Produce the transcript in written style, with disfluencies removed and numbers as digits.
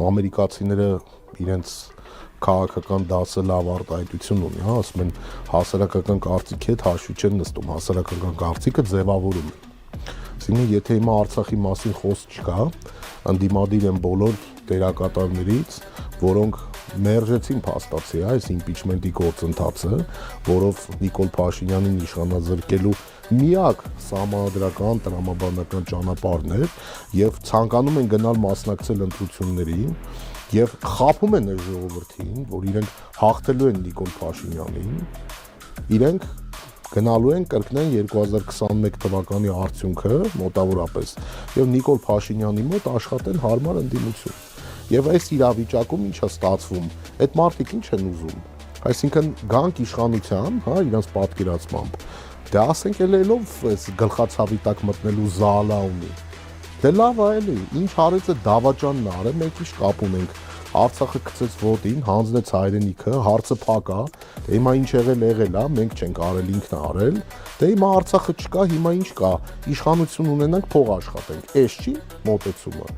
ամերիկացիները իրենց քաղաքական դասը լավ արտահայտություն ունի, հա, ասում են հասարակական կարծիքի հետ հաշվի չեն նստում, հասարակական կարծիքը ձևավորում են։ Այսինքն, եթե հիմա Արցախի մասին խոսք չկա, ընդդիմադիր են բոլոր դերակատարներից, որոնք մերժեցին փաստացի այս իմպիչմենտի գործընթացը, որով Նիկոլ Փաշինյանին իշխանազրկելու միակ սահմանադրական տրամաբանական ճանապարհն էր եւ ցանկանում են գնալ մասնակցել ընտրություններին եւ խաբում են այս ժողովրդին, որ իրենք հաղթելու են Նիկոլ Փաշինյանին, իրենք գնալու են կրկնեն 2021 թվականի արդյունքը մոտավորապես եւ Նիկոլ Փաշինյանի մոտ աշխատեն հարմար ընդդիմություն։ Եվ այս իրավիճակում ինչ է ստացվում, այդ մարդիկ ինչ են ուզում, այսինքն գանք իշխանության, հա, իրենց պատկերացմամբ, դե ասենք ելելով այս գլխացավի տակ մտնելու զալա ունի, դե լավ է էլի, ինչ արեց է դավաճանն արել, մենք ինչ կապ ունենք, Արցախը գցեց ոտին, հանձնեց հայրենիքը, հարցը փակ է, դե հիմա ինչ եղել է, մենք չենք արել, ինքն է արել, դե հիմա Արցախը չկա, հիմա ինչ կա, իշխանություն ունենանք, փող աշխատենք, էս չի մոտեցումը։